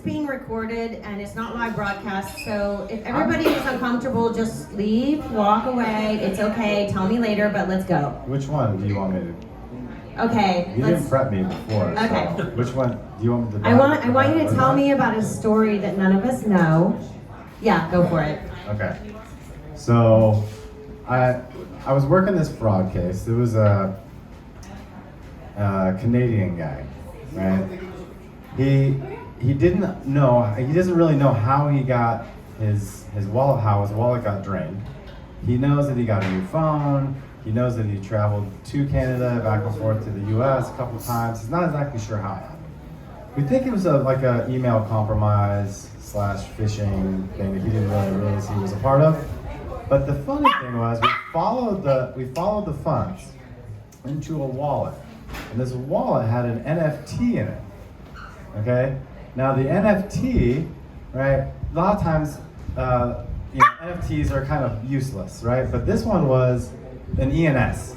being recorded and it's not live broadcast, so if everybody is uncomfortable, just leave, walk away. It's okay. Tell me later, but let's go. Which one do you want me to? Okay. You didn't prep me before. Okay. So which one do you want me to? I want you to tell me about a story that none of us know. Yeah, go for it. Okay. So, I was working this fraud case. It was a Canadian guy, right? He didn't know. He doesn't really know how he got his wallet. How his wallet got drained. He knows that he got a new phone. He knows that he traveled to Canada, back and forth to the U.S. a couple of times. He's not exactly sure how it happened. We think it was like a email compromise / phishing thing that he didn't really realize he was a part of. But the funny thing was, we followed the funds into a wallet, and this wallet had an NFT in it. Okay. Now the NFT, right? A lot of times, NFTs are kind of useless, right? But this one was an ENS,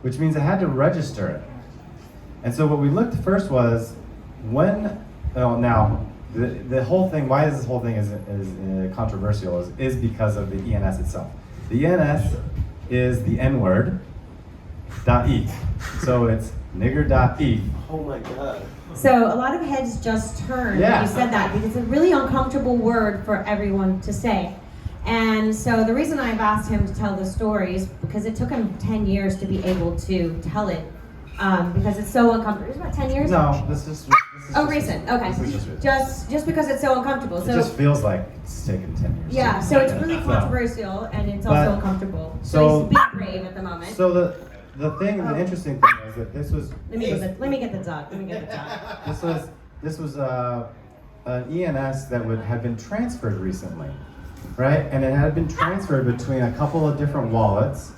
which means I had to register it. And so what we looked first was the whole thing, why this whole thing is controversial is because of the ENS itself. The ENS is the N-word .eth. So it's nigger.eth. Oh my God. So a lot of heads just turned when you said that because it's a really uncomfortable word for everyone to say. And so the reason I've asked him to tell the story is because it took him 10 years to be able to tell it because it's so uncomfortable. It's about 10 years? No, this is recent. Okay. This is just recent. Just because it's so uncomfortable. It just feels like it's taken 10 years. Yeah, so it's really controversial and it's also uncomfortable. So he's being brave at the moment. So the interesting thing is that this was. Let me get the dog. This was an ENS that had been transferred recently, right? And it had been transferred between a couple of different wallets,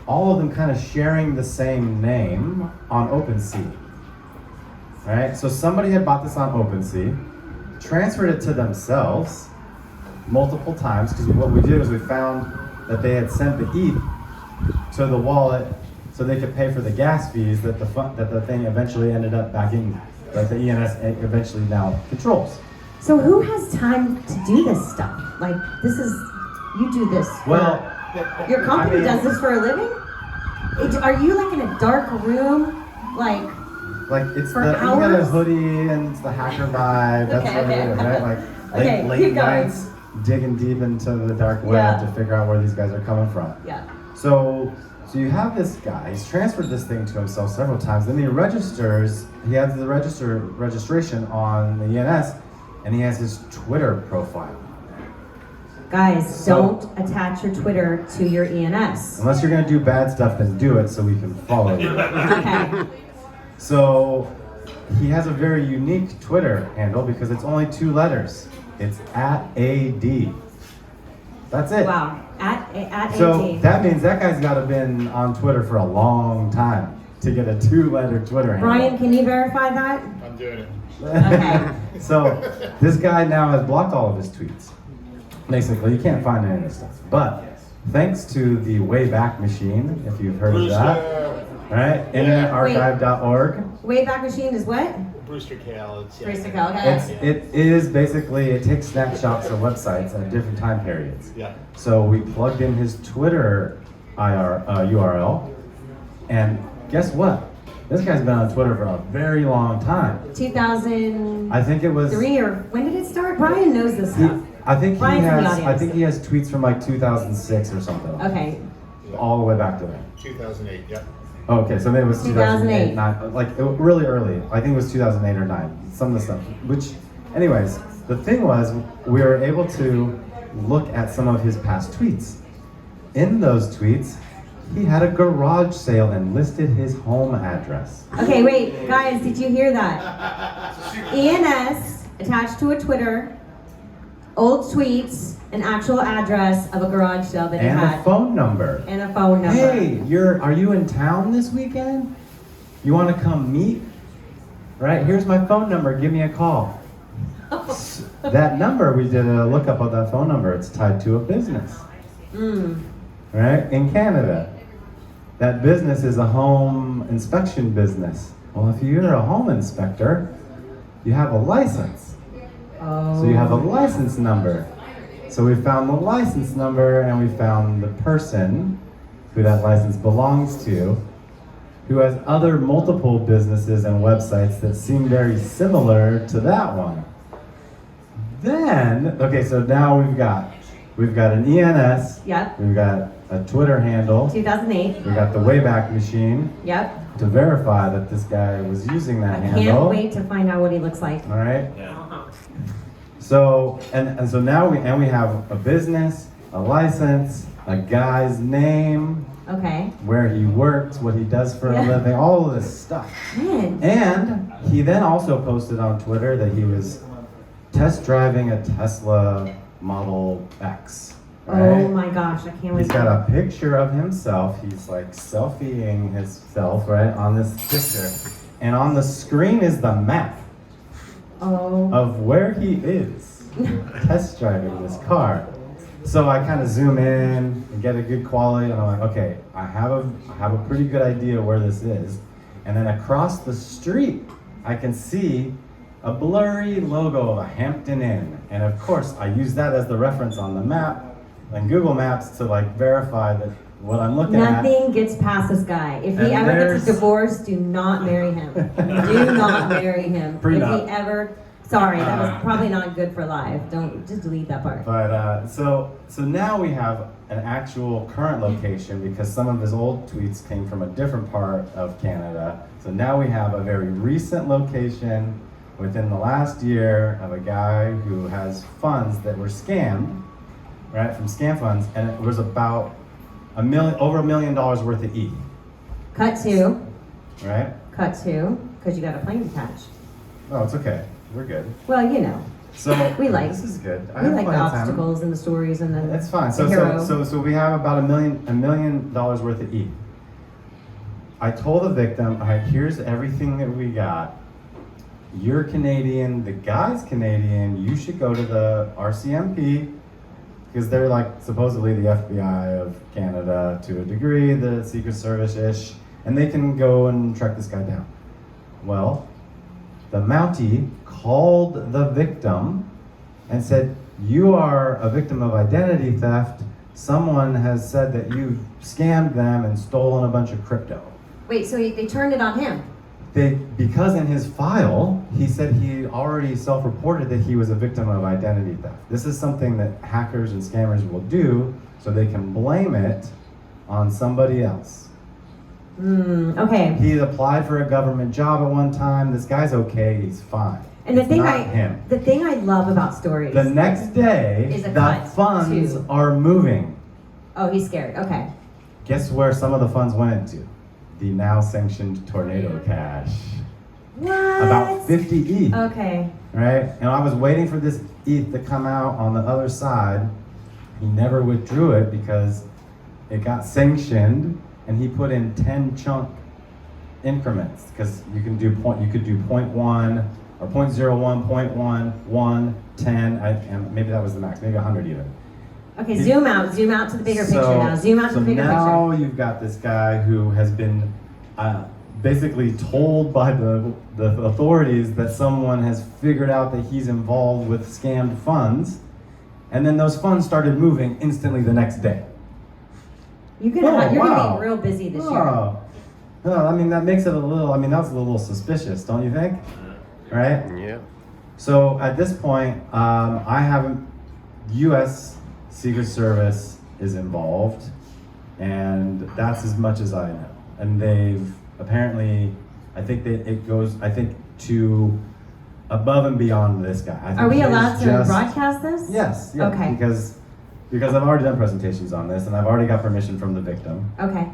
all of them kind of sharing the same name on OpenSea, right? So somebody had bought this on OpenSea, transferred it to themselves multiple times, because what we did was we found that they had sent the ETH to the wallet so they could pay for the gas fees that the thing eventually ended up backing, that the ENS eventually now controls. So who has time to do this stuff? Like, you do this. Well, your company does this for a living? Are you like in a dark room, like it's for you hours? got a hoodie and it's the hacker vibe. That's what it is, right? Like late nights digging deep into the dark web to figure out where these guys are coming from. Yeah. So you have this guy. He's transferred this thing to himself several times. Then he registers. He has the registration on the ENS, and he has his Twitter profile. Guys, don't attach your Twitter to your ENS. Unless you're gonna do bad stuff, then do it so we can follow you. Okay. So he has a very unique Twitter handle because it's only 2 letters. It's @AD. That's it. Wow. At So AD. that means that guy's gotta been on Twitter for a long time to get a 2-letter Twitter handle. Brian, can you verify that? I'm doing it. Okay. So this guy now has blocked all of his tweets. Basically, you can't find any of this stuff. But thanks to the Wayback Machine, if you've heard of that, right? InternetArchive.org. Wayback Machine is what? Brewster Kale. Brewster Kale, okay. It takes snapshots of websites at different time periods. Yeah. So we plugged in his Twitter URL, and guess what? This guy's been on Twitter for a very long time. 2003 I think it was or when did it start? Brian knows this stuff. I think Brian's in the audience. he has tweets from like 2006 or something. Okay. All the way back to then. 2008. Yep. Okay, so maybe it was 2008. 2009, really early. I think it was 2008 or 9. Some of the stuff. Which, anyways, the thing was, we were able to look at some of his past tweets. In those tweets, he had a garage sale and listed his home address. Okay, wait, guys, did you hear that? ENS attached to a Twitter, old tweets, an actual address of a garage sale that he had. And a phone number. And a phone number. Hey, are you in town this weekend? You want to come meet? Right, here's my phone number, give me a call. That number, we did a lookup of that phone number. It's tied to a business. Right, in Canada. That business is a home inspection business. Well, if you're a home inspector, you have a license. Oh. So you have a license number. So we found the license number and we found the person who that license belongs to, who has other multiple businesses and websites that seem very similar to that one. Then, okay, so now we've got an ENS, Yep. we've got a Twitter handle, 2008. we've got the Wayback Machine Yep. to verify that this guy was using that I handle. can't wait to find out what he looks like. All right. Yeah. So and so now we have a business, a license, a guy's name, Okay. where he works, what he does for a living, all of this stuff. Man. And he then also posted on Twitter that he was test driving a Tesla Model X. Right? Oh my gosh, I can't wait. He's got a picture of himself. He's like selfieing himself, right, on this picture. And on the screen is the map Oh. of where he is test driving this car. So I kind of zoom in and get a good quality, and I'm like, okay, I have a pretty good idea where this is. And then across the street, I can see a blurry logo of a Hampton Inn. And of course, I use that as the reference on the map and Google Maps to like verify that what I'm looking at. Nothing gets past this guy. If he And ever gets there's- divorced, do not marry him. Do not marry him. Prenup. If he ever, sorry, that was probably not good for live. Don't, just delete that part. But so now we have an actual current location because some of his old tweets came from a different part of Canada. So now we have a very recent location within the last year of a guy who has funds that were scammed, right, from scam funds, and it was about over $1 million worth of ETH, Cut to, right? because you got a plane to catch. Oh, it's okay. We're good. Well, you know, So We like- this is good. I we have like the plenty of time. obstacles and the stories and the That's fine. the hero. So we have about $1 million worth of ETH. I told the victim, all right, here's everything that we got. You're Canadian, the guy's Canadian, you should go to the RCMP, because they're like supposedly the FBI of Canada to a degree, the Secret Service-ish, and they can go and track this guy down. Well, the Mountie called the victim and said, you are a victim of identity theft. Someone has said that you scammed them and stolen a bunch of crypto. Wait, so they turned it on him? Because in his file, he said he already self-reported that he was a victim of identity theft. This is something that hackers and scammers will do so they can blame it on somebody else. Okay. He had applied for a government job at one time. This guy's okay, he's fine. And the It's thing not him. the thing I love about stories. The next day, Is a the cut funds to- are moving. Oh, he's scared. Okay. Guess where some of the funds went into? The now sanctioned Tornado Cash. What? About 50 ETH. Okay. Right? And I was waiting for this ETH to come out on the other side. He never withdrew it because it got sanctioned, and he put in 10 chunk increments because you could do 0.1 or 0.01, 0.1, 1, 10, and maybe that was the max, maybe 100 even. Okay, zoom out to the bigger picture now. Zoom out to the bigger now picture. you've got this guy who has been basically told by the authorities that someone has figured out that he's involved with scammed funds, and then those funds started moving instantly the next day. You're wow. gonna be real busy this year. Oh. No, I mean that makes it a little. I mean that's a little suspicious, don't you think? Right? Yeah. So at this point, I haven't. U.S. Secret Service is involved, and that's as much as I know. And they've apparently, I think it goes. I think to above and beyond this guy. I think Are we there's allowed to just- broadcast this? Yes. Yeah, Okay. Because I've already done presentations on this, and I've already got permission from the victim. Okay.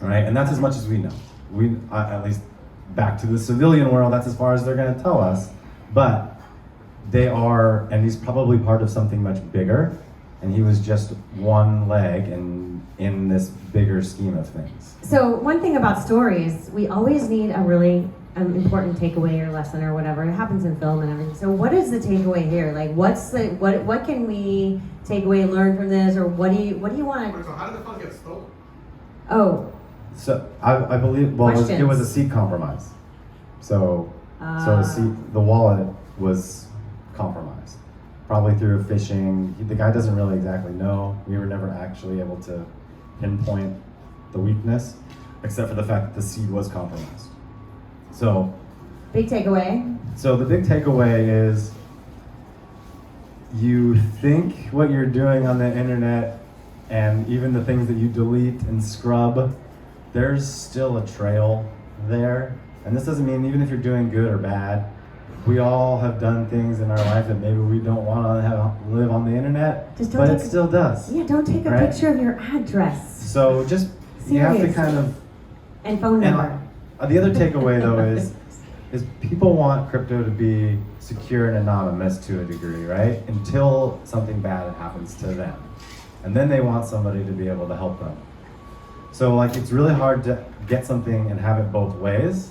Right, and that's as much as we know. We at least back to the civilian world. That's as far as they're going to tell us. But they are, and he's probably part of something much bigger. And he was just one leg in this bigger scheme of things. So one thing about stories, we always need a really important takeaway or lesson or whatever. It happens in film and everything. So what is the takeaway here? Like, what can we take away, learn from this, or what do you want to? So how did the fund get stolen? Oh. So I believe it was a Questions. seat compromise. So Ah. the wallet was compromised. probably through phishing. The guy doesn't really exactly know. We were never actually able to pinpoint the weakness, except for the fact that the seed was compromised. So, Big takeaway. so the big takeaway is you think what you're doing on the internet and even the things that you delete and scrub, there's still a trail there. And this doesn't mean even if you're doing good or bad, we all have done things in our life that maybe we don't want to live on the internet, Just don't but take it still does. Yeah, don't take a Right? picture of your address So just, you have to Seriously. kind of, and phone and number. the other takeaway though is people want crypto to be secure and anonymous to a degree, right? Until something bad happens to them. And then they want somebody to be able to help them. So like it's really hard to get something and have it both ways,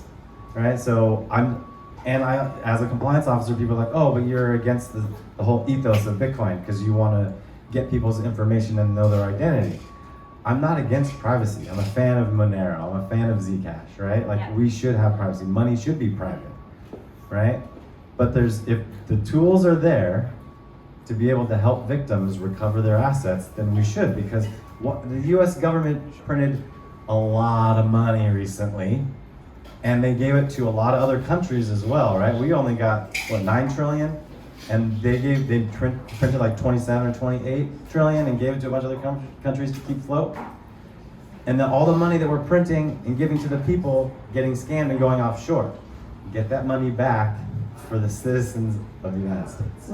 right? So as a compliance officer, people are like, oh, but you're against the whole ethos of Bitcoin because you want to get people's information and know their identity. I'm not against privacy. I'm a fan of Monero. I'm a fan of Zcash, right? Like Yeah. we should have privacy. Money should be private, right? But if the tools are there to be able to help victims recover their assets, then we should, because the US government printed a lot of money recently, and they gave it to a lot of other countries as well, right? We only got, 9 trillion? And they printed like 27 or 28 trillion and gave it to a bunch of other countries to keep afloat. And then all the money that we're printing and giving to the people getting scammed and going offshore. Get that money back for the citizens of the United States.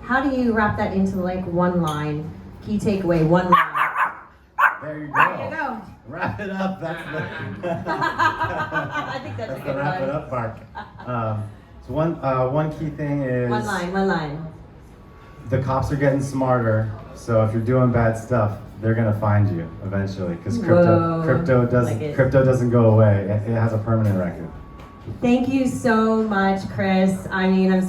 How do you wrap that into like one line? Key takeaway, one line. There you go. There you go. Wrap it up. That's I think that's a the good wrap it one. up part. So one key thing is One line. the cops are getting smarter. So if you're doing bad stuff, they're gonna find you eventually because Whoa, crypto doesn't go away. It has a permanent record. Thank you so much, Chris. I mean, I'm so